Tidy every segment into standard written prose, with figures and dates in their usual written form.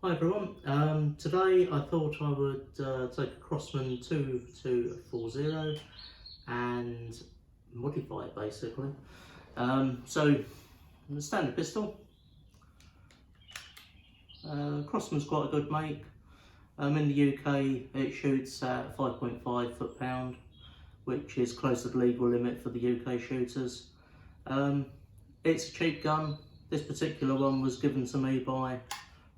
Hi everyone, today I thought I would take a Crosman 2240 and modify it basically. So the standard pistol, Crosman's quite a good make. In the UK it shoots at 5.5 foot-pound, which is close to the legal limit for the UK shooters. It's a cheap gun. This particular one was given to me by a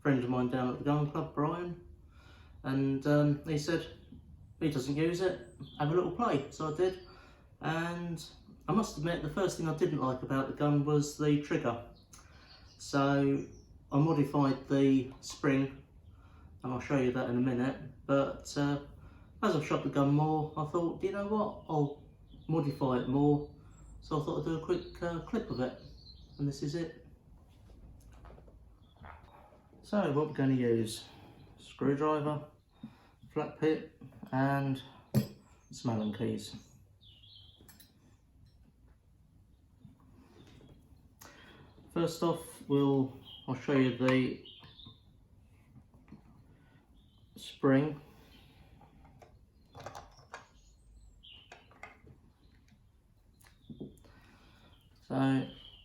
friend of mine down at the gun club, Brian, and he said he doesn't use it, have a little play. So I did, and I must admit the first thing I didn't like about the gun was the trigger. So I modified the spring, and I'll show you that in a minute, but as I've shot the gun more, I thought, you know what, I'll modify it more. So I thought I'd do a quick clip of it, and this is it. So what we're going to use: screwdriver, flat pit and some Allen keys. First off, I'll show you the spring. So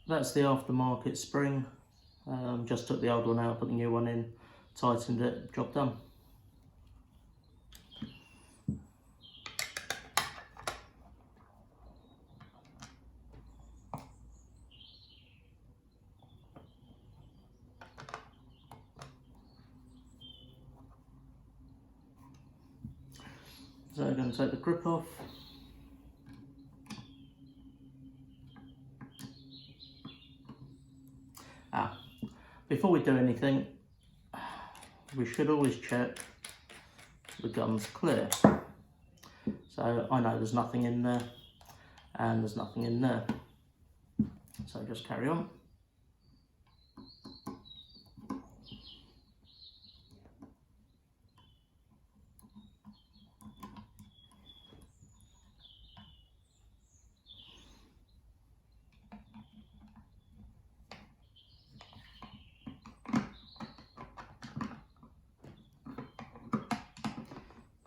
that's the aftermarket spring. Just took the old one out, put the new one in, tightened it, job done. So I'm going to take the grip off. Before we do anything, we should always check the gun's clear. So I know there's nothing in there, and there's nothing in there. So just carry on.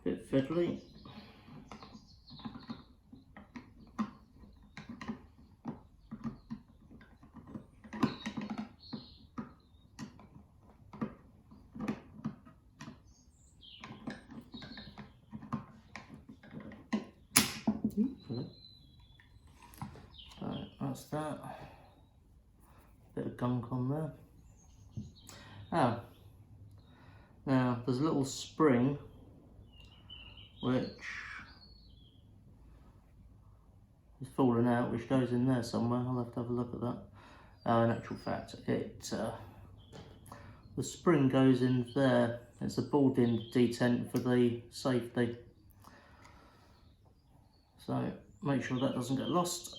Bit fiddly. So that's that. Bit of gunk on there. Now there's a little spring which is fallen out, which goes in there somewhere. I'll have to have a look at that. In actual fact, the spring goes in there. It's a balled-in detent for the safety. So make sure that doesn't get lost.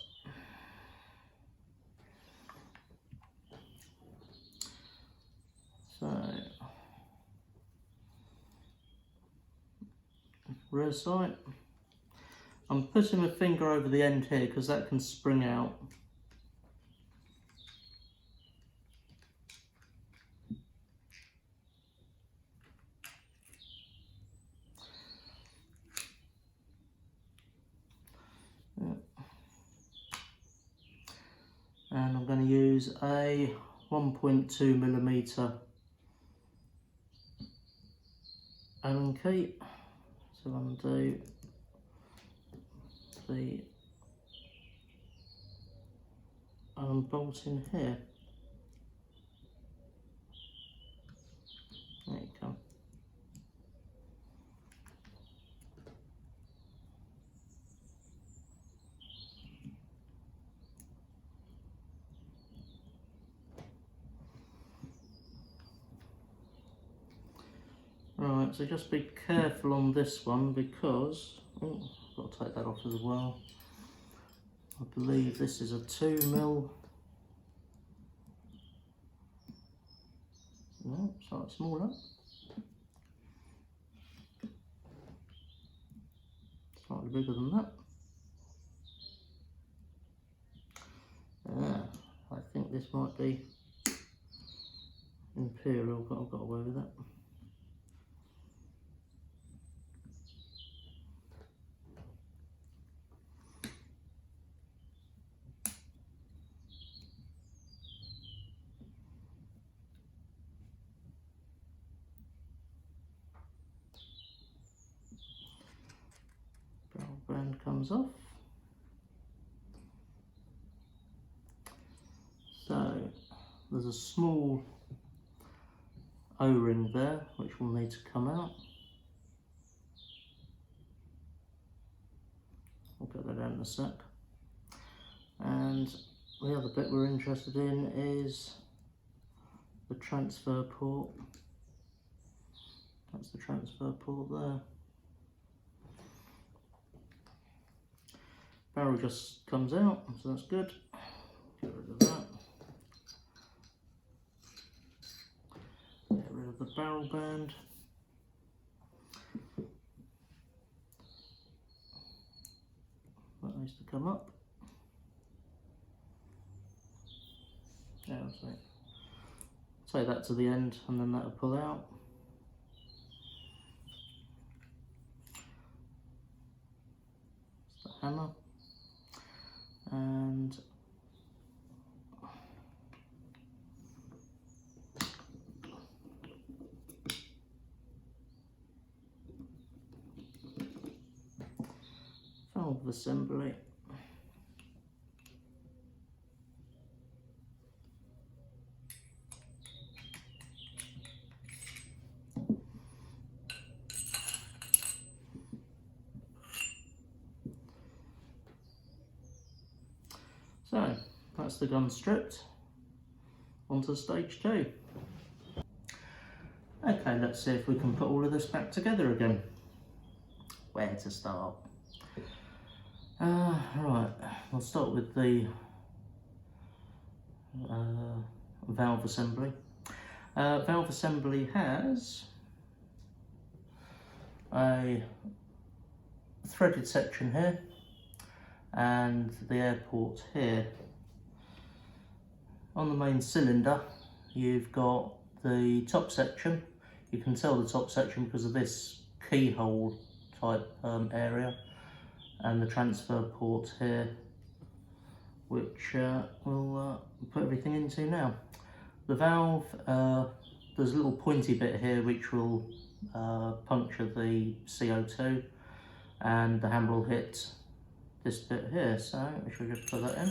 So rear sight. I'm putting my finger over the end here because that can spring out. And I'm going to use a 1.2mm Allen key. So undo the Allen bolt in here. There you go. Right, so just be careful on this one because, oh, I've got to take that off as well. I believe this is a 2mm. No, slightly smaller. Slightly bigger than that. I think this might be Imperial, but I've got away with that. Barrel band comes off. So there's a small O-ring there which will need to come out. I'll get that out in a sec. And the other bit we're interested in is the transfer port. That's the transfer port there. Barrel just comes out, so that's good. Get rid of that. Get rid of the barrel band. That needs to come up. Yeah, so take that to the end and then that'll pull out. It's the hammer. And valve assembly. So that's the gun stripped. Onto stage 2. Okay, let's see if we can put all of this back together again. Where to start? Right, we'll start with the valve assembly. Valve assembly has a threaded section here and the air port here. On the main cylinder you've got the top section. You can tell the top section because of this keyhole type area, and the transfer port here, which we'll put everything into now. The valve, there's a little pointy bit here which will puncture the CO2, and the hammer will hit this bit here, so we should just put that in.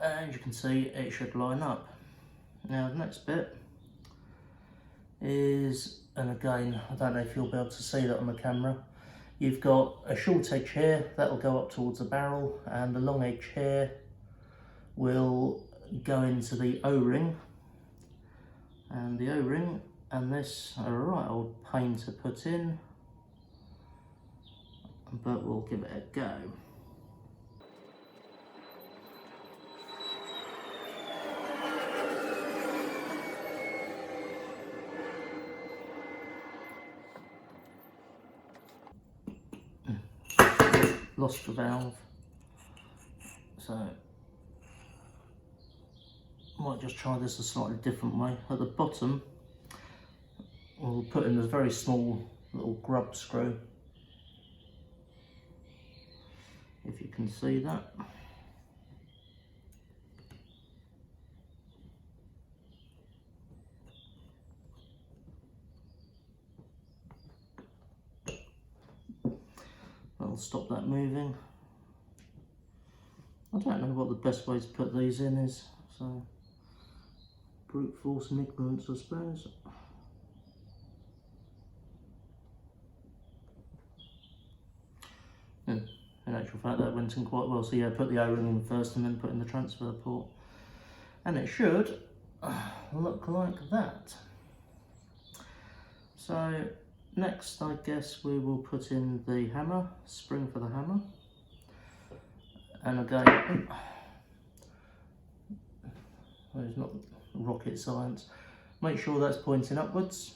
And you can see it should line up. Now the next bit is, and again I don't know if you'll be able to see that on the camera, you've got a short edge here that will go up towards the barrel, and the long edge here will go into the O-ring, and the O-ring and this are a right old pain to put in, but we'll give it a go. Lost the valve, so might just try this a slightly different way. At the bottom we'll put in a very small little grub screw, if you can see that. That'll stop that moving. I don't know what the best way to put these in is, so brute force and ignorance, I suppose. In actual fact that went in quite well, so yeah, put the O-ring in first and then put in the transfer port. And it should look like that. So next I guess we will put in the hammer, spring for the hammer. And again, it's not rocket science, make sure that's pointing upwards.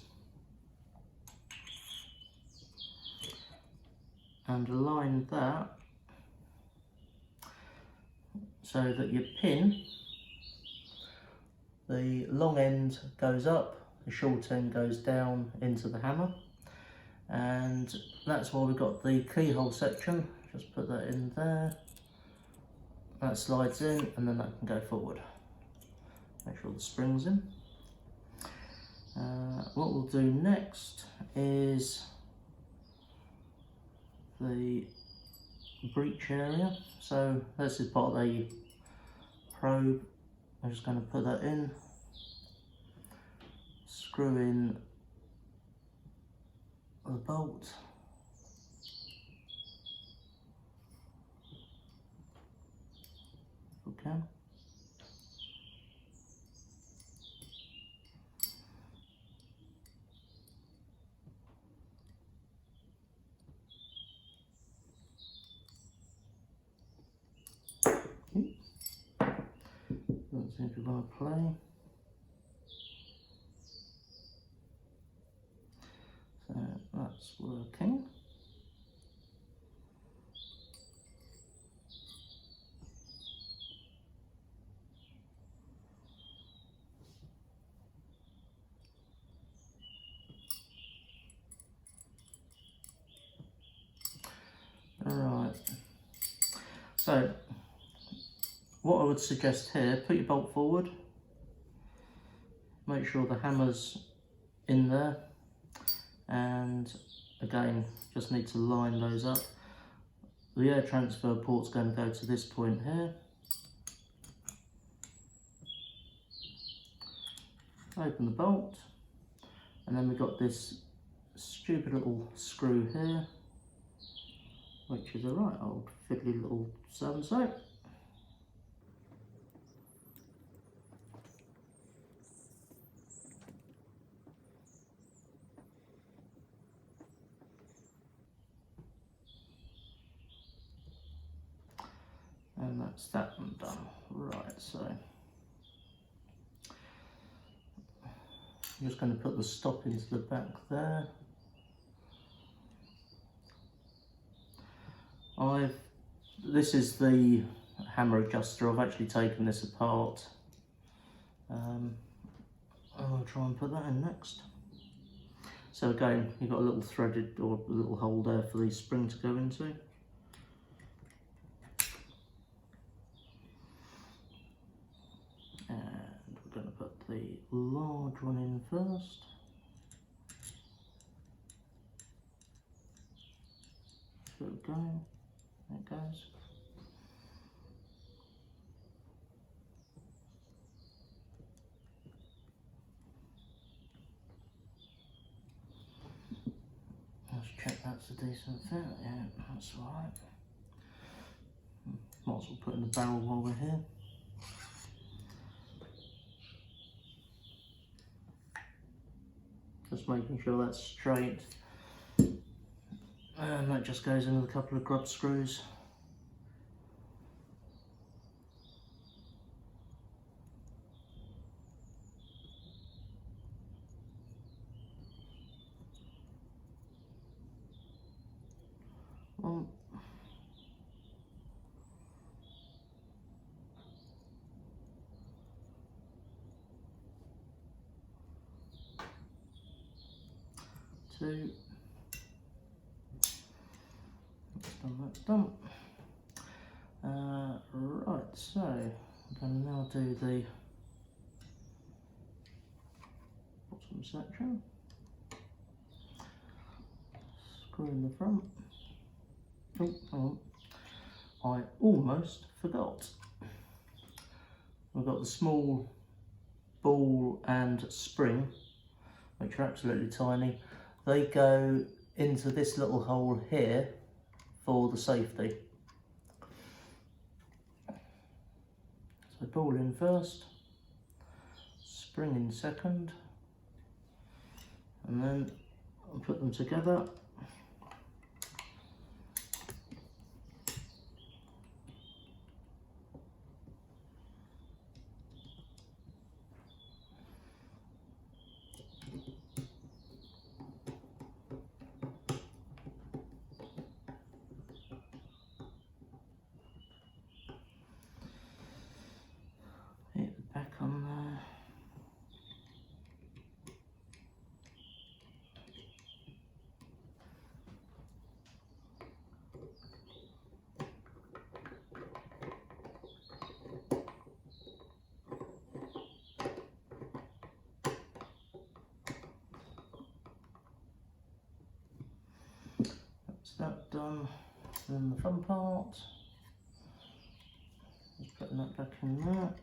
And align that so that your pin, the long end goes up, the short end goes down into the hammer, and that's why we've got the keyhole section. Just put that in there, that slides in, and then that can go forward. Make sure the spring's in. What we'll do next is the breech area. So this is part of the probe. I'm just going to put that in, screw in the bolt, okay. Doesn't seem to want to play. So that's working. Alright. So what I would suggest here, put your bolt forward, make sure the hammer's in there, and again just need to line those up. The air transfer port's going to go to this point here. Open the bolt, and then we've got this stupid little screw here, which is a right old fiddly little so-and-so. And that's that one done. Right, so I'm just going to put the stop into the back there. This is the hammer adjuster. I've actually taken this apart. I'll try and put that in next. So again, you've got a little threaded or a little hole there for the spring to go into. And we're going to put the large one in first. There we go. There it goes. Let's check that's a decent fit. Yeah, that's alright. Might as well put in the barrel while we're here. Just making sure that's straight. And that just goes in with a couple of grub screws. One. Two. That's done. Right, so I'm going to now do the bottom section. Screw in the front. Oh, hang on. I almost forgot. We've got the small ball and spring, which are absolutely tiny. They go into this little hole here for the safety. So ball in first, spring in second, and then I'll put them together. that done, then the front part, just putting that back in there.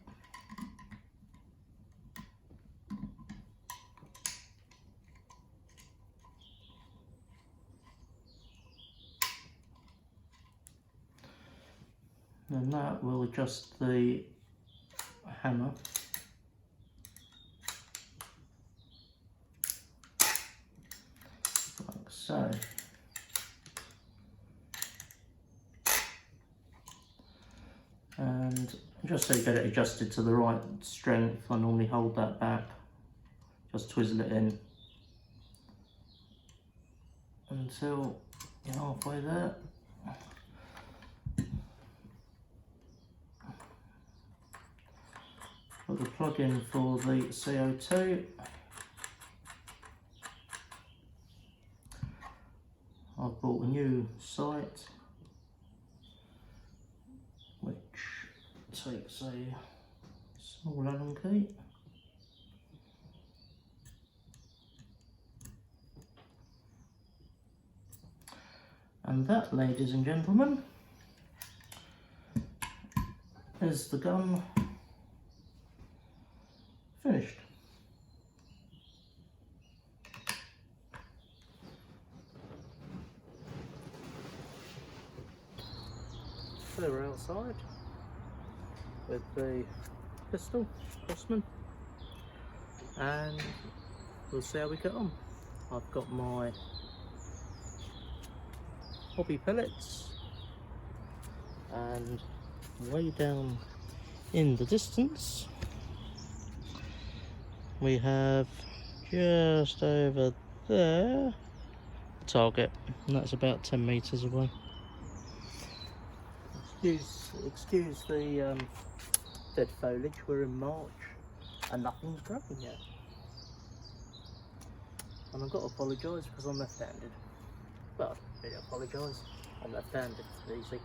And that will adjust the hammer. Like so. And just so you get it adjusted to the right strength, I normally hold that back, just twizzle it in until you're halfway there. Put the plug in for the CO2. I've bought a new sight which takes a small Allen key. And that, ladies and gentlemen, is the gun finished. So we're outside with the pistol, Crosman, and we'll see how we get on. I've got my hobby pellets, and way down in the distance we have just over there the target, and that's about 10 meters away. Excuse the dead foliage, we're in March and nothing's growing yet. And I've got to apologise because I'm left-handed. Well, I don't really apologise, I'm left-handed, it's easy.